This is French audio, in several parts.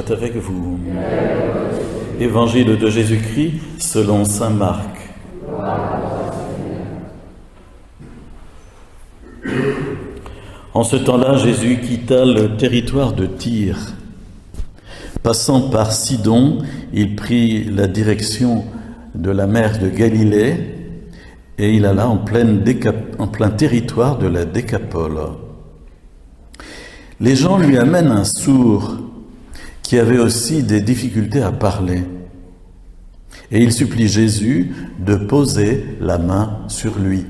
soit avec vous. Évangile de Jésus-Christ selon saint Marc. En ce temps-là, Jésus quitta le territoire de Tyr. Passant par Sidon, il prit la direction de la mer de Galilée et il alla en plein territoire de la Décapole. Les gens lui amènent un sourd qui avait aussi des difficultés à parler. Et il supplie Jésus de poser la main sur lui.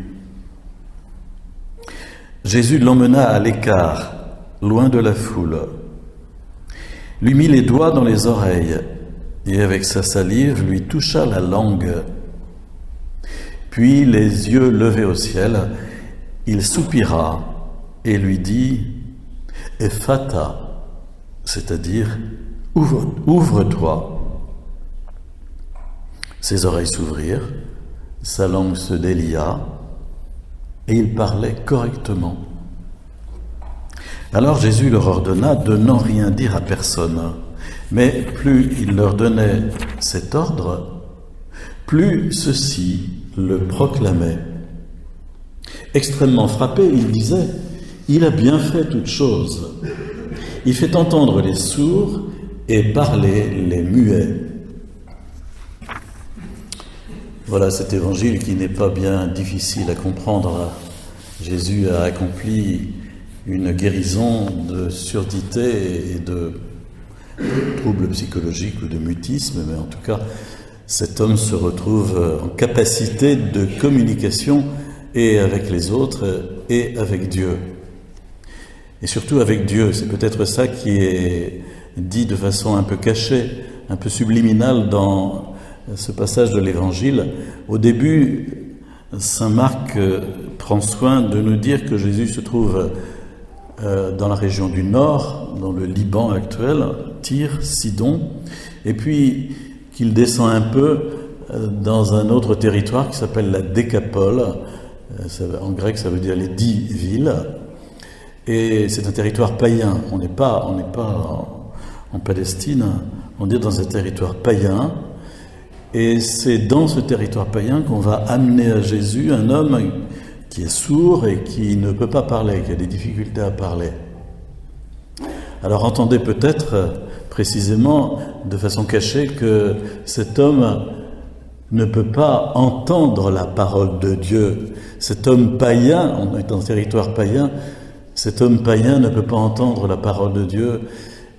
Jésus l'emmena à l'écart, loin de la foule, lui mit les doigts dans les oreilles et avec sa salive lui toucha la langue. Puis, les yeux levés au ciel, il soupira et lui dit « Ephata », c'est-à-dire « Ouvre-toi ». Ses oreilles s'ouvrirent, sa langue se délia et il parlait correctement. Alors Jésus leur ordonna de n'en rien dire à personne. Mais plus il leur donnait cet ordre, plus ceux-ci le proclamaient. Extrêmement frappé, il disait « Il a bien fait toutes choses. Il fait entendre les sourds et parler les muets. » Voilà cet évangile qui n'est pas bien difficile à comprendre. Jésus a accompli une guérison de surdité et de troubles psychologiques ou de mutisme, mais en tout cas, cet homme se retrouve en capacité de communication et avec les autres et avec Dieu. Et surtout avec Dieu, c'est peut-être ça qui est dit de façon un peu cachée, un peu subliminale dans ce passage de l'Évangile. Au début, saint Marc prend soin de nous dire que Jésus se trouve dans la région du Nord, dans le Liban actuel, Tyr, Sidon, et puis qu'il descend un peu dans un autre territoire qui s'appelle la Décapole. En grec, ça veut dire les 10 villes. Et c'est un territoire païen. On n'est pas en Palestine, on est dans un territoire païen. Et c'est dans ce territoire païen qu'on va amener à Jésus un homme qui est sourd et qui ne peut pas parler, qui a des difficultés à parler. Alors entendez peut-être précisément, de façon cachée, que cet homme ne peut pas entendre la parole de Dieu. Cet homme païen, on est dans un territoire païen, cet homme païen ne peut pas entendre la parole de Dieu.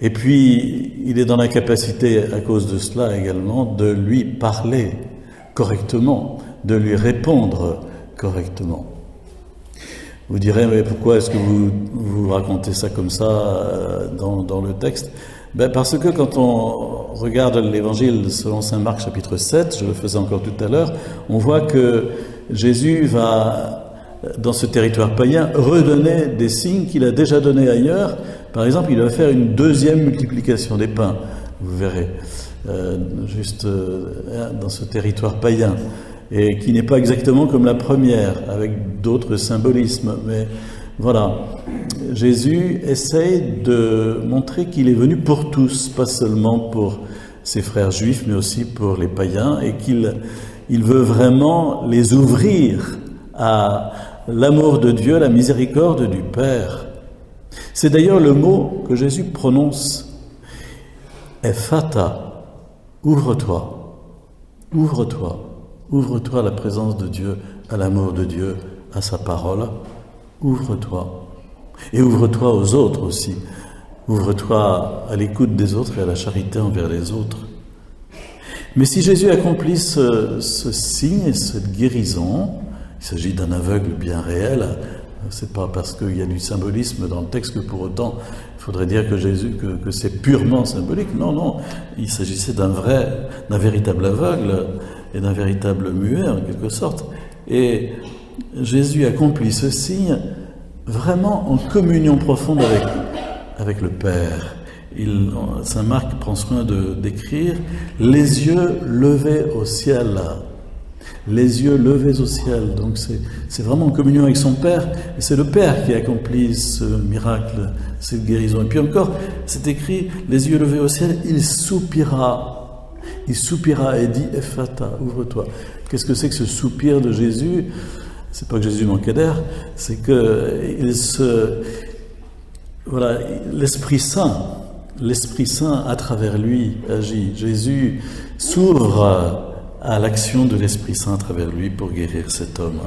Et puis, il est dans l'incapacité, à cause de cela également, de lui parler correctement, de lui répondre correctement. Vous direz, mais pourquoi est-ce que vous racontez ça comme ça dans le texte ? Parce que quand on regarde l'évangile selon saint Marc chapitre 7, je le faisais encore tout à l'heure, on voit que Jésus va, dans ce territoire païen, redonner des signes qu'il a déjà donnés ailleurs. Par exemple, il va faire une deuxième multiplication des pains, vous verrez, dans ce territoire païen, et qui n'est pas exactement comme la première, avec d'autres symbolismes. Mais voilà, Jésus essaye de montrer qu'il est venu pour tous, pas seulement pour ses frères juifs, mais aussi pour les païens, et qu'il veut vraiment les ouvrir à l'amour de Dieu, la miséricorde du Père. C'est d'ailleurs le mot que Jésus prononce. Ephata, ouvre-toi, ouvre-toi, ouvre-toi à la présence de Dieu, à l'amour de Dieu, à sa parole. Ouvre-toi. Et ouvre-toi aux autres aussi. Ouvre-toi à l'écoute des autres et à la charité envers les autres. Mais si Jésus accomplit ce signe et cette guérison, il s'agit d'un aveugle bien réel. C'est pas parce qu'il y a du symbolisme dans le texte que pour autant il faudrait dire que c'est purement symbolique. Non, il s'agissait d'un véritable aveugle et d'un véritable muet en quelque sorte. Et Jésus accomplit ce signe vraiment en communion profonde avec le Père. Saint Marc prend soin d'écrire « les yeux levés au ciel ». les yeux levés au ciel. Donc c'est vraiment en communion avec son Père, et c'est le Père qui accomplit ce miracle, cette guérison. Et puis encore, c'est écrit, les yeux levés au ciel, il soupira et dit « Ephata, ouvre-toi ». Qu'est-ce que c'est que ce soupir de Jésus? C'est pas que Jésus manquait d'air, c'est que l'Esprit Saint à travers lui agit. Jésus s'ouvre à l'action de l'Esprit Saint à travers lui pour guérir cet homme.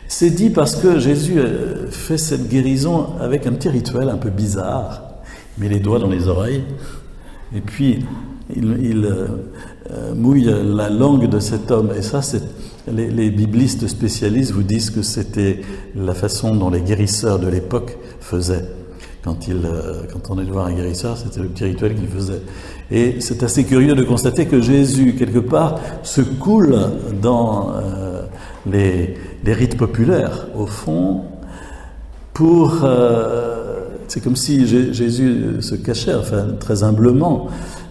C'est dit parce que Jésus fait cette guérison avec un petit rituel un peu bizarre. Il met les doigts dans les oreilles et puis il mouille la langue de cet homme. Et ça, les biblistes spécialistes vous disent que c'était la façon dont les guérisseurs de l'époque faisaient. Quand on allait voir un guérisseur, c'était le petit rituel qu'il faisait. Et c'est assez curieux de constater que Jésus, quelque part, se coule dans les rites populaires, au fond, c'est comme si Jésus se cachait, enfin, très humblement,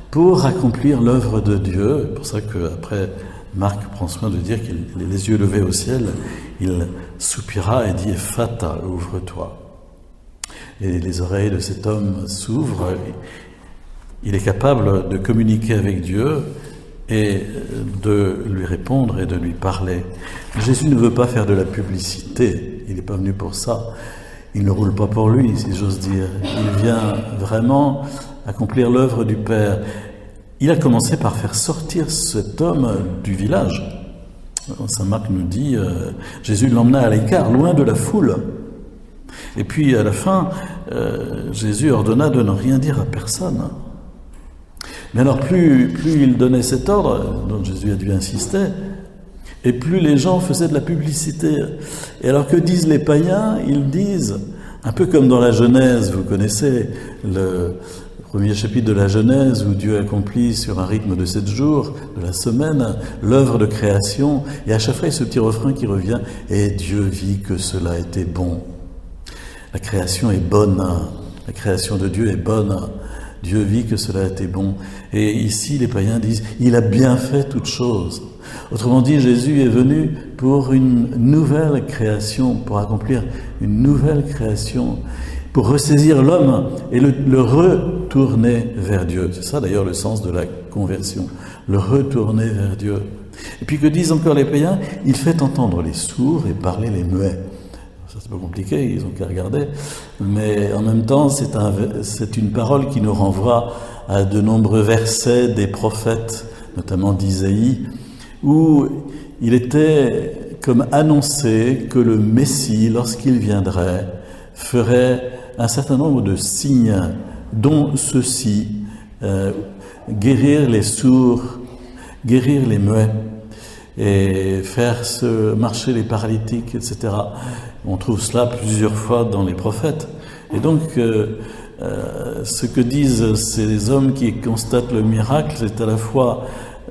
pour accomplir l'œuvre de Dieu. C'est pour ça qu'après, Marc prend soin de dire qu'il les yeux levés au ciel, il soupira et dit « Ephata, ouvre-toi ». Et les oreilles de cet homme s'ouvrent, il est capable de communiquer avec Dieu et de lui répondre et de lui parler. Jésus ne veut pas faire de la publicité, il n'est pas venu pour ça. Il ne roule pas pour lui, si j'ose dire. Il vient vraiment accomplir l'œuvre du Père. Il a commencé par faire sortir cet homme du village. Saint Marc nous dit, Jésus l'emmena à l'écart, loin de la foule. Et puis à la fin, Jésus ordonna de ne rien dire à personne. Mais alors plus il donnait cet ordre, dont Jésus a dû insister, et plus les gens faisaient de la publicité. Et alors que disent les païens? Ils disent, un peu comme dans la Genèse, vous connaissez le premier chapitre de la Genèse où Dieu accomplit sur un rythme de 7 jours, de la semaine, l'œuvre de création, et à chaque fois il y a ce petit refrain qui revient, « Et Dieu vit que cela était bon ». La création est bonne, la création de Dieu est bonne, Dieu vit que cela était bon. Et ici, les païens disent, il a bien fait toutes choses. Autrement dit, Jésus est venu pour une nouvelle création, pour accomplir une nouvelle création, pour ressaisir l'homme et le retourner vers Dieu. C'est ça d'ailleurs le sens de la conversion, le retourner vers Dieu. Et puis que disent encore les païens? Il fait entendre les sourds et parler les muets. Ça, c'est pas compliqué, ils ont qu'à regarder. Mais en même temps, c'est une parole qui nous renvoie à de nombreux versets des prophètes, notamment d'Isaïe, où il était comme annoncé que le Messie, lorsqu'il viendrait, ferait un certain nombre de signes, dont ceux-ci, guérir les sourds, guérir les muets, et faire marcher les paralytiques, etc. On trouve cela plusieurs fois dans les prophètes. Et donc, ce que disent ces hommes qui constatent le miracle, c'est à la fois,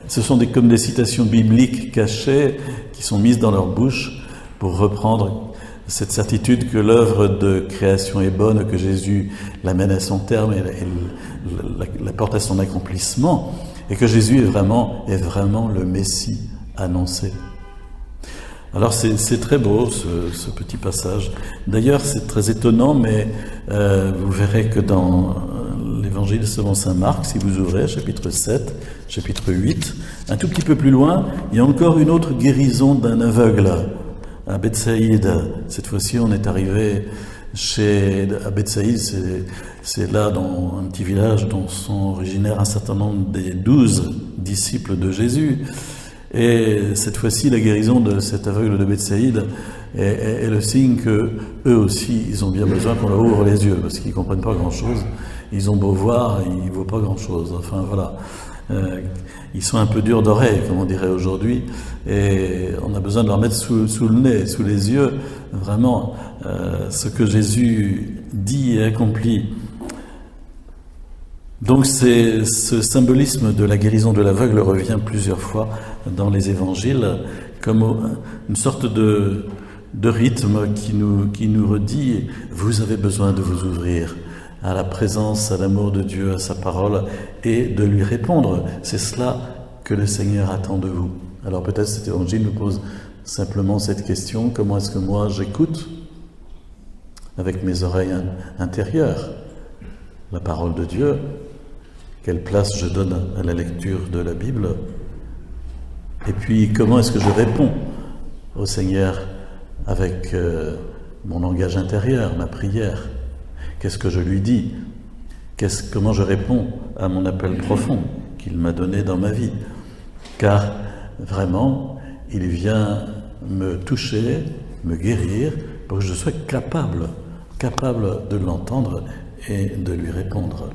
ce sont comme des citations bibliques cachées qui sont mises dans leur bouche pour reprendre cette certitude que l'œuvre de création est bonne, que Jésus l'amène à son terme et la porte à son accomplissement, et que Jésus est vraiment le Messie annoncé. Alors c'est très beau ce petit passage. D'ailleurs c'est très étonnant, mais vous verrez que dans l'évangile selon saint Marc, si vous ouvrez chapitre 7, chapitre 8, un tout petit peu plus loin, il y a encore une autre guérison d'un aveugle à Bethsaïde. Cette fois-ci on est arrivé à Bethsaïde, c'est là dans un petit village dont sont originaires un certain nombre des 12 disciples de Jésus. Et cette fois-ci, la guérison de cet aveugle de Bethsaïde est le signe que eux aussi, ils ont bien besoin qu'on leur ouvre les yeux, parce qu'ils ne comprennent pas grand-chose. Ils ont beau voir, ils ne voient pas grand-chose. Enfin voilà, ils sont un peu durs d'oreille, comme on dirait aujourd'hui, et on a besoin de leur mettre sous le nez, sous les yeux, vraiment, ce que Jésus dit et accomplit. Donc ce symbolisme de la guérison de l'aveugle revient plusieurs fois dans les évangiles comme une sorte de rythme qui nous redit « Vous avez besoin de vous ouvrir à la présence, à l'amour de Dieu, à sa parole et de lui répondre. C'est cela que le Seigneur attend de vous. » Alors peut-être cet évangile nous pose simplement cette question, comment est-ce que moi j'écoute avec mes oreilles intérieures la parole de Dieu? Quelle place je donne à la lecture de la Bible? Et puis comment est-ce que je réponds au Seigneur avec mon langage intérieur, ma prière? Qu'est-ce que je lui dis? Comment je réponds à mon appel profond qu'il m'a donné dans ma vie? Car vraiment, il vient me toucher, me guérir, pour que je sois capable de l'entendre et de lui répondre.